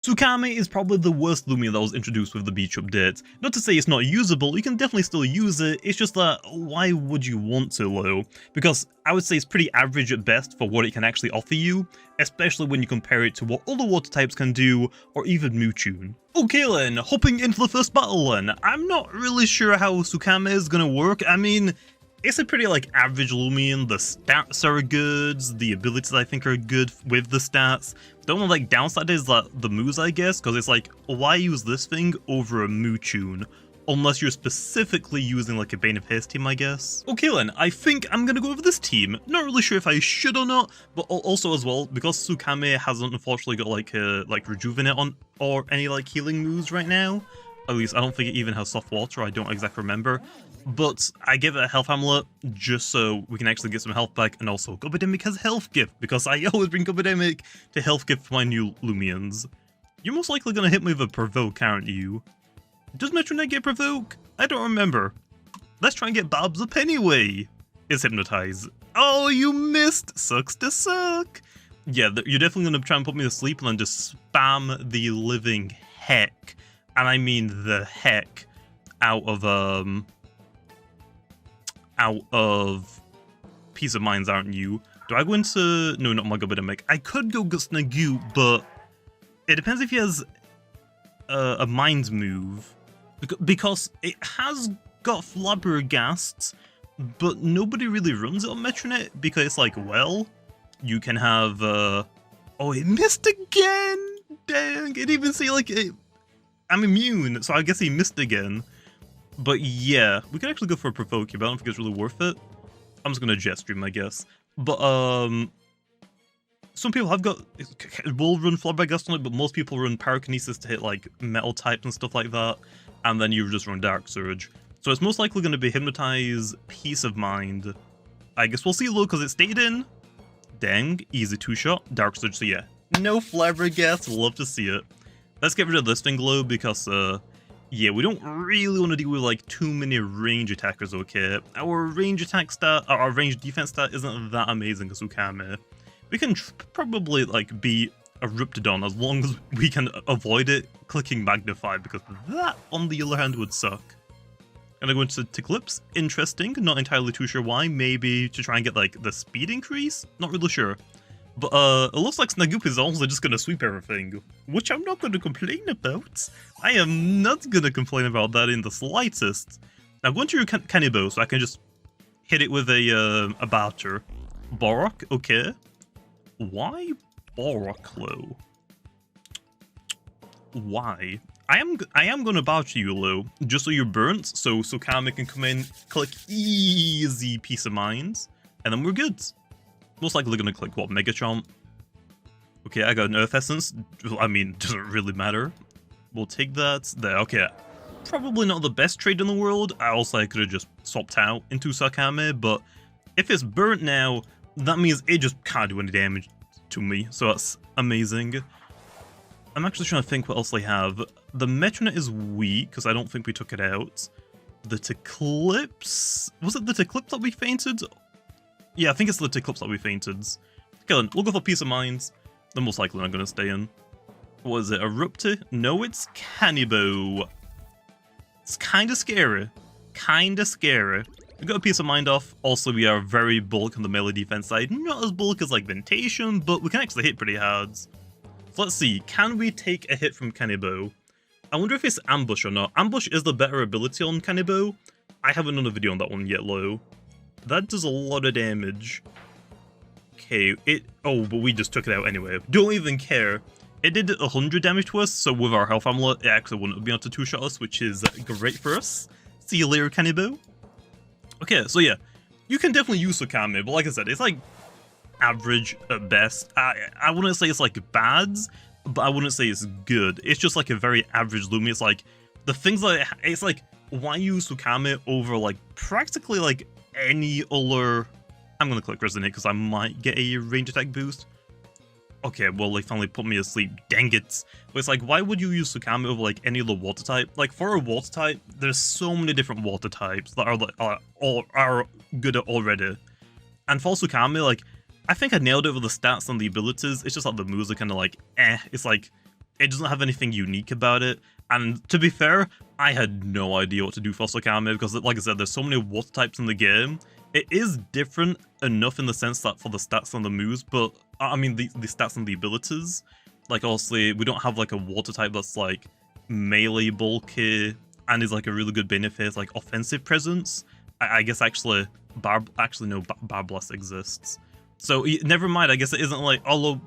Tsukame is probably the worst Loomian that was introduced with the beach update. Not to say it's not usable, you can definitely still use it, it's just that why would you want to, though? Because I would say it's pretty average at best for what it can actually offer you, especially when you compare it to what other water types can do, or even Mewtwo. Okay then, hopping into the first battle then. I'm not really sure how Tsukame is gonna work. I mean, it's a pretty average Loomian, the stats are good, the abilities I think are good with the stats. The only downside is the moves, I guess, because it's why use this thing over a Mewtwo? Unless you're specifically using a Bane of Haste team, I guess. Okay then, I think I'm gonna go over this team. Not really sure if I should or not, but also as well, because Tsukame hasn't unfortunately got Rejuvenate on, or any healing moves right now. At least I don't think it even has soft water, I don't exactly remember. But I give it a health amulet just so we can actually get some health back, and also Gobidemic has health gift, because I always bring Gobidemic to health gift for my new Loomians. You're most likely gonna hit me with a provoke, aren't you? Does Metro Knight get provoke? I don't remember. Let's try and get Babs up anyway. It's hypnotize. Oh, you missed! Sucks to suck! Yeah, you're definitely gonna try and put me to sleep and then just spam the living heck, and I mean the heck, out of Peace of Minds, aren't you? Do I go into... No, not my Gobidemic. I could go Snagoop, but it depends if he has a Mind move. Because it has got Flabbergast, but nobody really runs it on Metronet, because it's well, you can have... Oh, it missed again! Dang, it even say I'm immune, so I guess he missed again. But yeah, we could actually go for a provoke, but I don't think it's really worth it. I'm just gonna jet stream, I guess. But some people will run Flabbergast on it, but most people run Pyrokinesis to hit metal types and stuff like that, and then you just run Dark Surge. So it's most likely going to be Hypnotize, Peace of Mind. I guess we'll see though, because it stayed in. Dang, easy 2-shot, Dark Surge. So yeah, no Flabbergast. Love to see it. Let's get rid of this thing glow because yeah, we don't really want to deal with too many range attackers, okay? Our range attack stat, our range defense stat isn't that amazing as Tsukame. We can probably be a Riptidon as long as we can avoid it clicking Magnify, because that on the other hand would suck. And I go into Ticlips, interesting, not entirely too sure why, maybe to try and get the speed increase? Not really sure. But it looks like Snagoop is also just gonna sweep everything, which I'm not gonna complain about. I am not gonna complain about that in the slightest. Now go into your Canibo, so I can just hit it with a Boucher. Borok, okay. Why Boroklo? Why? I am gonna Boucher you, Lo, just so you're burnt, so Tsukame can come in, click easy Peace of Minds, and then we're good. Most likely gonna click, what, Mega Chomp? Okay, I got an Earth Essence. I mean, doesn't really matter. We'll take that. There, okay. Probably not the best trade in the world. I could have just swapped out into Tsukame, but if it's burnt now, that means it just can't do any damage to me, so that's amazing. I'm actually trying to think what else they have. The Metronet is weak, because I don't think we took it out. The Ticlips... Was it the Ticlips that we fainted? Yeah, I think it's the Ticlips that we fainted. Okay then, we'll go for Peace of Minds. They're most likely not going to stay in. What is it, Erupti? No, it's Canibo. It's kind of scary. Kind of scary. We got a Peace of Mind off. Also, we are very bulk on the melee defense side. Not as bulk as Ventation, but we can actually hit pretty hard. So let's see, can we take a hit from Canibo? I wonder if it's Ambush or not. Ambush is the better ability on Canibo. I haven't done a video on that one yet, Lo. That does a lot of damage. Okay, oh, but we just took it out anyway. Don't even care. It did 100 damage to us, so with our health amulet, it actually wouldn't be able to 2-shot us, which is great for us. See you later, Canibo. Okay, so yeah, you can definitely use Tsukame, but like I said, it's average at best. I wouldn't say it's bad, but I wouldn't say it's good. It's just a very average Lumi. It's the things it's why use Tsukame over practically any other... I'm gonna click Resonate because I might get a range attack boost. Okay, well, they finally put me asleep. Dang it. But it's why would you use Tsukame over any other water type? For a water type, there's so many different water types that are good already. And for Tsukame, I think I nailed it with the stats and the abilities. It's just the moves are kind of eh. It's it doesn't have anything unique about it. And to be fair, I had no idea what to do for Tsukame because, like I said, there's so many water types in the game. It is different enough in the sense that for the stats and the moves, but I mean the stats and the abilities. Like, obviously, we don't have like a water type that's like melee bulky and is like a really good benefit, like offensive presence. I guess actually, Bar Blast exists. So never mind, I guess it isn't like, although,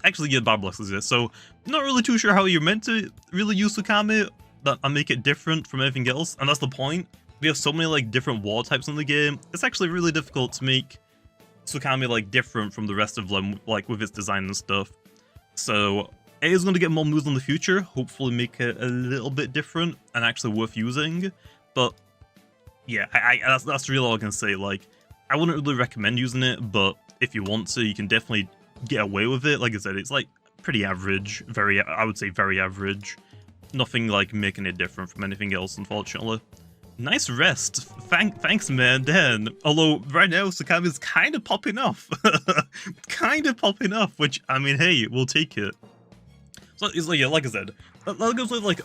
actually yeah, Bar Blast exists. So not really too sure how you're meant to really use Tsukame and make it different from everything else. And that's the point. We have so many like different water types in the game. It's actually really difficult to make Tsukame like different from the rest of them, like with its design and stuff. So it is going to get more moves in the future, hopefully make it a little bit different and actually worth using. But yeah, that's really all I can say. Like, I wouldn't really recommend using it, but if you want to, you can definitely get away with it. Like I said, it's like pretty average, I would say very average. Nothing like making it different from anything else, unfortunately. Nice rest. Thanks, man, Dan. Although, right now, Tsukame is kind of popping off. Kind of popping off, which, I mean, hey, we'll take it. So, it's like, yeah, like I said, that goes with, like,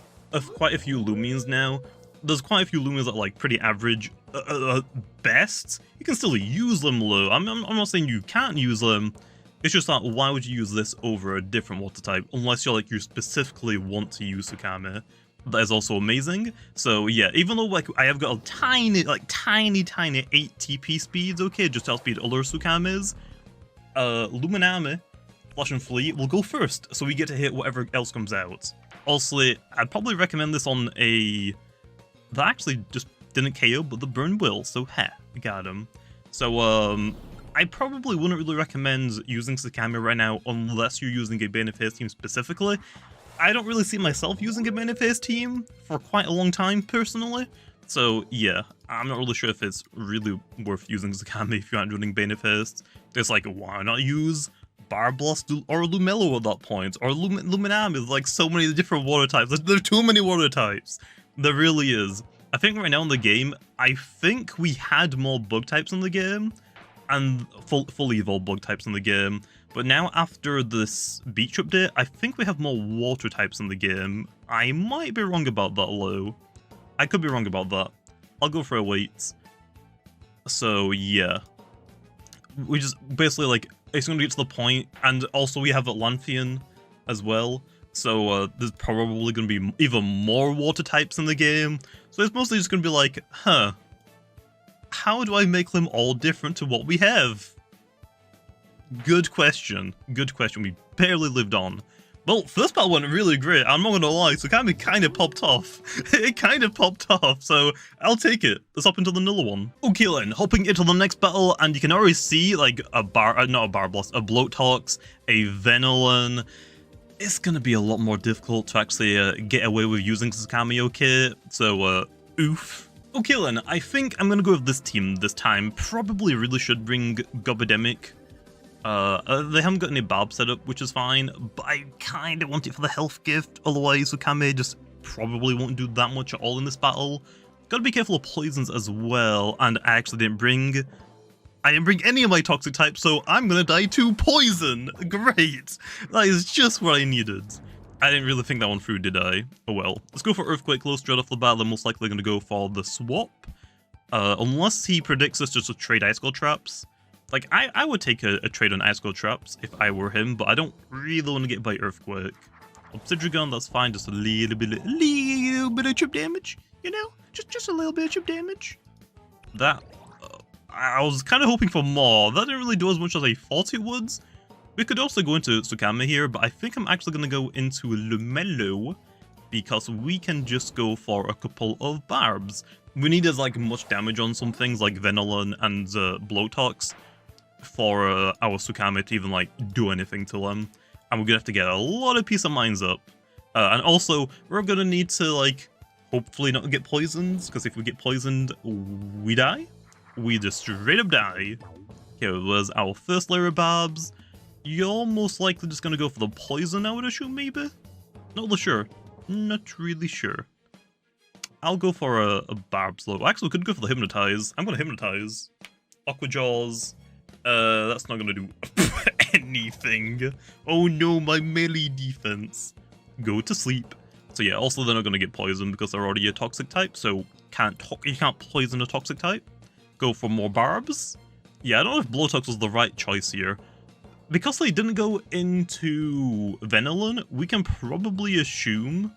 quite a few Loomians now. There's quite a few Loomians that are, like, pretty average. Best. You can still use them, low. I'm not saying you can't use them. It's just that, why would you use this over a different water type? Unless you're, like, you specifically want to use Tsukame. That is also amazing. So yeah, even though like I have got a tiny 8 TP speeds, okay, just to outspeed other Tsukames, Luminame, Flash and Fleet will go first, so we get to hit whatever else comes out. Also, I'd probably recommend this on a that actually just didn't KO, but the burn will, so we got him. So I probably wouldn't really recommend using Tsukame right now unless you're using a Bane-Phase team specifically. I don't really see myself using a Bane-Phase team for quite a long time, personally. So, yeah, I'm not really sure if it's really worth using Tsukame if you aren't running Bane-Phase. It's like, why not use Bar Blast or Lumelo at that point? Or Luminam is like so many different water types. There's too many water types. There really is. I think right now in the game, I think we had more bug types in the game. And fully evolved bug types in the game. But now after this beach update, I think we have more water types in the game. I might be wrong about that, Lo. I could be wrong about that. I'll go for a wait. So yeah. We just basically like, it's going to get to the point, and also we have Atlantean as well. So there's probably going to be even more water types in the game. So it's mostly just going to be like, how do I make them all different to what we have? Good question. Good question. We barely lived on. Well, first part went really great. I'm not gonna lie. Tsukame kind of popped off. It kind of popped off. So I'll take it. Let's hop into the Nilla one. Okay, then hopping into the next battle, and you can already see like not a Bar Blast, a Bloatox, a Venolin. It's gonna be a lot more difficult to actually get away with using Tsukame. Okay, so oof. Okay, then I think I'm gonna go with this team this time. Probably really should bring Gobidemic. They haven't got any Barb set up, which is fine, but I kind of want it for the health gift, otherwise Tsukame just probably won't do that much at all in this battle. Gotta be careful of poisons as well, and I actually didn't bring any of my toxic types, so I'm gonna die to poison! Great! That is just what I needed. I didn't really think that one through, did I? Oh well. Let's go for Earthquake Low straight off the bat. They're most likely gonna go for the swap. Unless he predicts us just to trade Ice Cold Traps. Like, I would take a trade on Ice Cold Traps if I were him, but I don't really want to get by Earthquake. Obsidian, that's fine, just a little bit of chip damage, you know? Just a little bit of chip damage. That, I was kind of hoping for more. That didn't really do as much as I thought it would. We could also go into Tsukame here, but I think I'm actually going to go into Lumelo, because we can just go for a couple of barbs. We need as like much damage on some things like Venolin and Bloatox for our Tsukame to even like do anything to them, and we're gonna have to get a lot of peace of minds up, and also we're gonna need to like hopefully not get poisoned, because if we get poisoned we die. We just straight up die. Okay, it was our first layer of barbs. You're most likely just gonna go for the poison, I would assume, maybe? Not really sure. Not really sure. I'll go for a barb slow. Actually, we could go for the hypnotize. I'm gonna hypnotize. Aqua Jaws. That's not gonna do anything. Oh no, my melee defense. go to sleep. So yeah, also they're not going to get poisoned because they're already a toxic type, so you can't poison a toxic type. Go for more barbs. Yeah, I don't know if Blowtox was the right choice here. Because they didn't go into Venilon, we can probably assume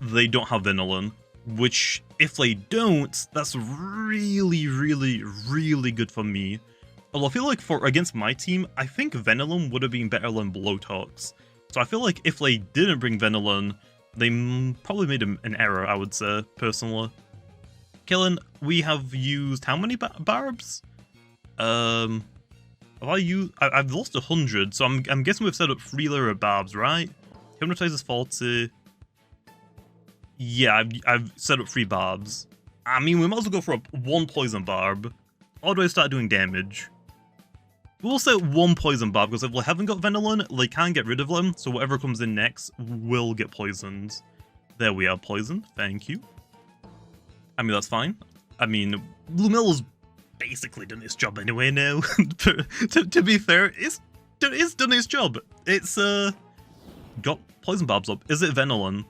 they don't have Venilon, which, if they don't, that's really, really, really good for me. Although I feel like against my team, I think Venilon would have been better than Blowtox. So I feel like if they didn't bring Venilon, they probably made an error, I would say, personally. Killen, we have used how many barbs? Have I used... I've lost 100, so I'm guessing we've set up 3 layer of barbs, right? Hypnotize is 40. Yeah, I've set up 3 barbs. I mean, we might as well go for 1 poison barb. Or do I start doing damage? We'll set 1 poison barb, because if we haven't got Venilon, they can't get rid of them, so whatever comes in next will get poisoned. There we are, poisoned. Thank you. I mean, that's fine. I mean, Lumello's basically done its job anyway now. to be fair, it's done its job. It's got poison barbs up. Is it Venilon?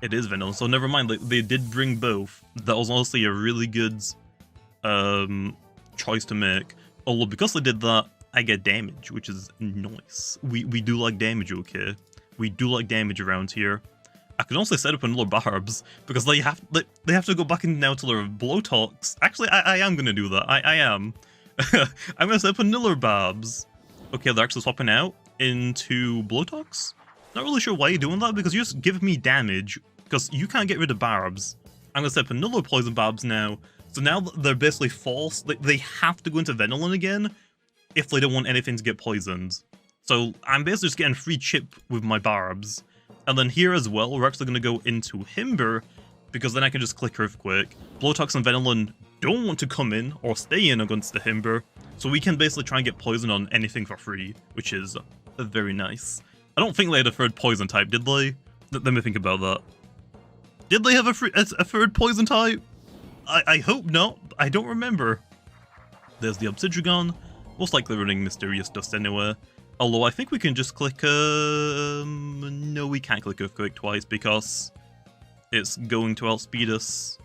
It is Venilon, so never mind. They did bring both. That was honestly a really good choice to make. Although because they did that, I get damage, which is nice. We do like damage, okay? We do like damage around here. I can also set up another barbs because they have to go back in now to their Blowtox. Actually, I am gonna do that. I am. I'm gonna set up another barbs. Okay, they're actually swapping out into Blowtox. Not really sure why you're doing that because you just give me damage because you can't get rid of barbs. I'm gonna set up another poison barbs now. So now they're basically false. They have to go into Venilon again if they don't want anything to get poisoned. So I'm basically just getting free chip with my barbs. And then here as well, we're actually going to go into Himber, because then I can just click Earthquake. Blowtox and Venilon don't want to come in or stay in against the Himber, so we can basically try and get poison on anything for free, which is very nice. I don't think they had a third poison type, did they? Let me think about that. Did they have a third poison type? I hope not. I don't remember. There's the Obsidian. Most likely running Mysterious Dust anyway. Although I think we can just click... no, we can't click Earthquake twice because it's going to outspeed us.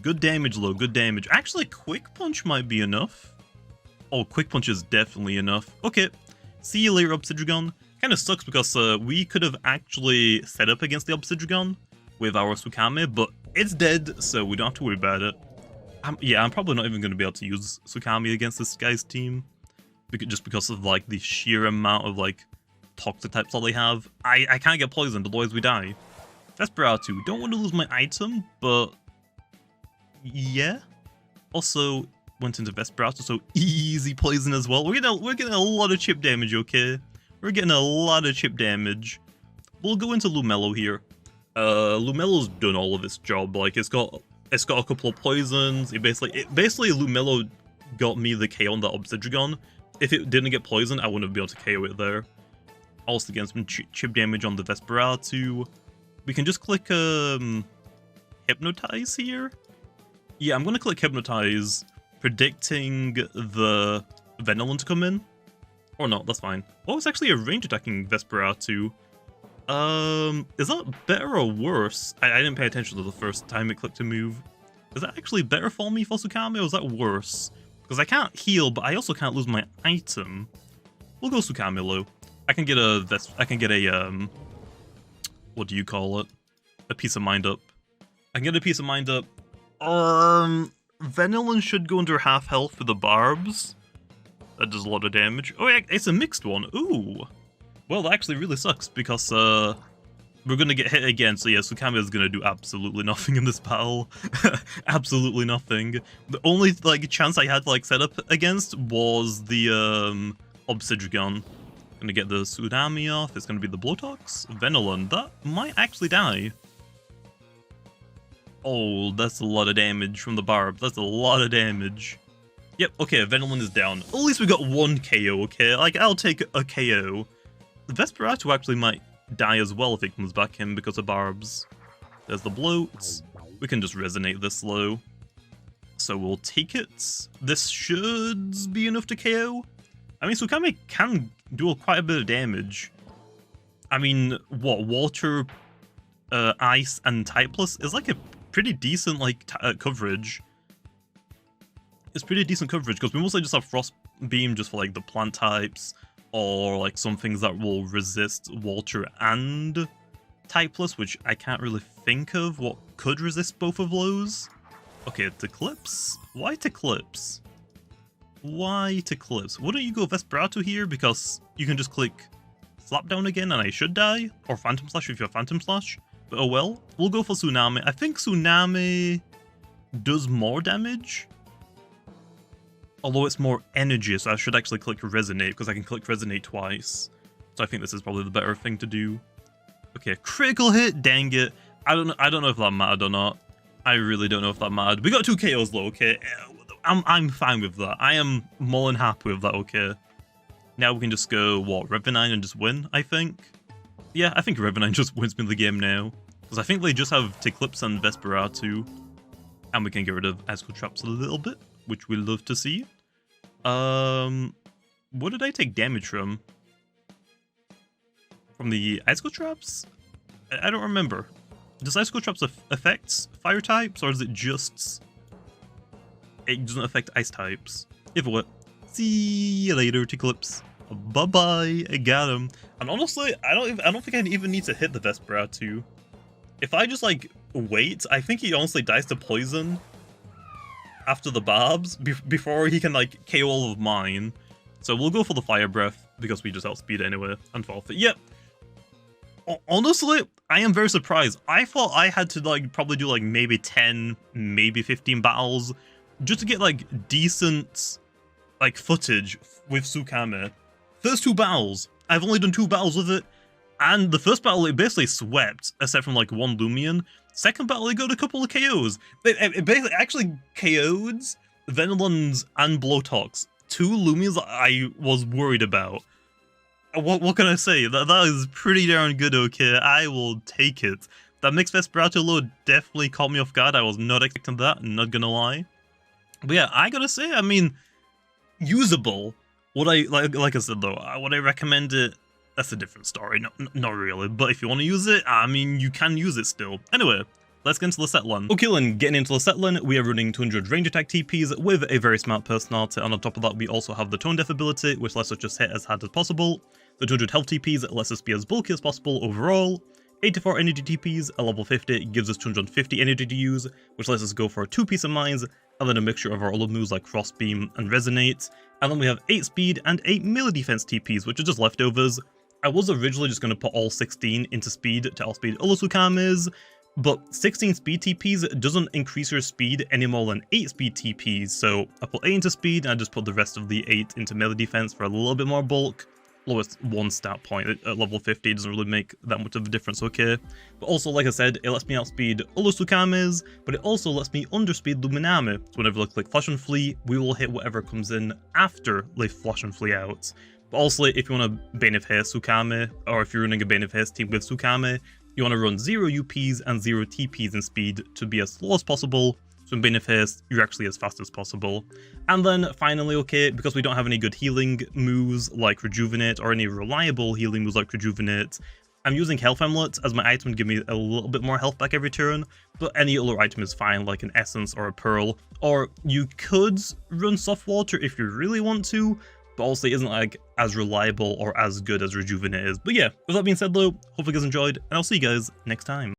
Good damage, though. Good damage. Actually, Quick Punch might be enough. Oh, Quick Punch is definitely enough. Okay. See you later, Obsidian. Kind of sucks because we could have actually set up against the Obsidian with our Tsukame, but it's dead, so we don't have to worry about it. Yeah, I'm probably not even going to be able to use Tsukame against this guy's team. Just because of, like, the sheer amount of, like, toxic types that they have. I can't get poisoned, otherwise we die. Vesperatu. Don't want to lose my item, but... yeah. Also, went into Vesperatu, so easy poison as well. We're getting a lot of chip damage, okay? We're getting a lot of chip damage. We'll go into Lumello here. Lumello's done all of its job. Like, it's got a couple of poisons. Basically Lumello got me the KO on that Obsidian. If it didn't get poisoned, I wouldn't be able to KO it there. Also getting some chip damage on the Vesperatu. We can just click Hypnotize here. Yeah, I'm gonna click Hypnotize, predicting the Venilon to come in. Or not, that's fine. Oh, it's actually a range attacking Vesperatu. Is that better or worse? I didn't pay attention to the first time it clicked to move. Is that actually better for me for Tsukame, or is that worse? Because I can't heal, but I also can't lose my item. We'll go Tsukame low. I can get a what do you call it? A piece of mind up. I can get a piece of mind up. Venilon should go under half health for the barbs. That does a lot of damage. Oh yeah, it's a mixed one. Ooh. Well, that actually really sucks because we're gonna get hit again. So yeah, Tsukame is gonna do absolutely nothing in this battle. Absolutely nothing. The only like chance I had like set up against was the Obsidian. Gonna get the Tsukame off. It's gonna be the Blowtox. Venilon. That might actually die. Oh, that's a lot of damage from the barb. That's a lot of damage. Yep, okay, Venilon is down. At least we got 1 KO, okay? Like, I'll take a KO. The Vesperatu actually might die as well if it comes back in because of barbs. There's the bloat. We can just resonate this low. So we'll take it. This should be enough to KO. I mean, Tsukame can do quite a bit of damage. I mean, what, water, ice, and typeless is like a pretty decent like coverage. It's pretty decent coverage because we mostly just have frost beam just for like the plant types, or like some things that will resist water and typeless, which I can't really think of what could resist both of those. Okay, Eclipse. Why Eclipse? Why Eclipse? Wouldn't you go Vesperado here because you can just click Slap Down again and I should die? Or Phantom Slash if you have Phantom Slash? But oh well, we'll go for Tsunami. I think Tsunami does more damage. Although it's more energy, so I should actually click Resonate because I can click Resonate twice. So I think this is probably the better thing to do. Okay, critical hit, dang it. I don't know if that mattered or not. I really don't know if that mattered. We got 2 KOs though, okay? I'm fine with that. I am more than happy with that, okay? Now we can just go, what, Revenine and just win, I think? Yeah, I think Revenine just wins me the game now. Because I think they just have Eclipse and Vesperado. And we can get rid of Icicle Traps a little bit, which we love to see. What did I take damage from? From the Icicle Traps? I don't remember. Does Icicle Traps affect fire types, or is it just... It doesn't affect ice types? Either way, see you later, Eclipse. Bye-bye, I got him. And honestly, I don't think I even need to hit the Vesperado. If I just, like, wait, I think he honestly dies to poison after the barbs before he can, like, KO all of mine. So we'll go for the Fire Breath, because we just outspeed it anyway, and forfeit. Yep. Honestly, I am very surprised. I thought I had to, like, probably do, like, maybe 10, maybe 15 battles just to get, like, decent, like, footage with Tsukame. First 2 battles, I've only done 2 battles with it, and the first battle it basically swept, except from, like, 1 Loomian. Second battle, it got a couple of KOs. It basically actually KO'd Venilons and Blowtox. 2 Loomians that I was worried about. What can I say? That is pretty darn good, okay? I will take it. That mixed Vesperado load definitely caught me off guard. I was not expecting that, not gonna lie. But yeah, I gotta say, I mean, usable. Would I, like I said though, would I recommend it? That's a different story, not really. But if you want to use it, I mean, you can use it still. Anyway, let's get into the set line. Okay, then, getting into the set line, we are running 200 range attack TPs with a very smart personality, and on top of that, we also have the Tone Deaf ability, which lets us just hit as hard as possible. The 200 health TPs lets us be as bulky as possible overall. 84 energy TPs at level 50 gives us 250 energy to use, which lets us go for 2 Peace of Minds, and then a mixture of our other moves like Cross Beam and Resonate. And then we have 8 speed and 8 melee defense TPs, which are just leftovers. I was originally just going to put all 16 into speed to outspeed all Tsukames, but 16 speed TPs doesn't increase your speed any more than 8 speed TPs, so I put 8 into speed and I just put the rest of the 8 into melee defense for a little bit more bulk. Lowest 1 stat point at level 50 doesn't really make that much of a difference, okay? But also, like I said, it lets me outspeed all Tsukames, but it also lets me underspeed Luminame. So whenever I click Flash and Flee, we will hit whatever comes in after they Flash and Flee out. But also, if you want to Bane of Haste Tsukame, or if you're running a Bane of Haste team with Tsukame, you want to run 0 UPs and 0 TPs in speed to be as slow as possible. So in Bane of Haste, you're actually as fast as possible. And then finally, okay, because we don't have any good healing moves like Rejuvenate or any reliable healing moves like Rejuvenate, I'm using Health Amulet as my item to give me a little bit more health back every turn, but any other item is fine, like an Essence or a Pearl. Or you could run Soft Water if you really want to, but also it isn't like as reliable or as good as Rejuvenate is. But yeah, with that being said though, hope you guys enjoyed, and I'll see you guys next time.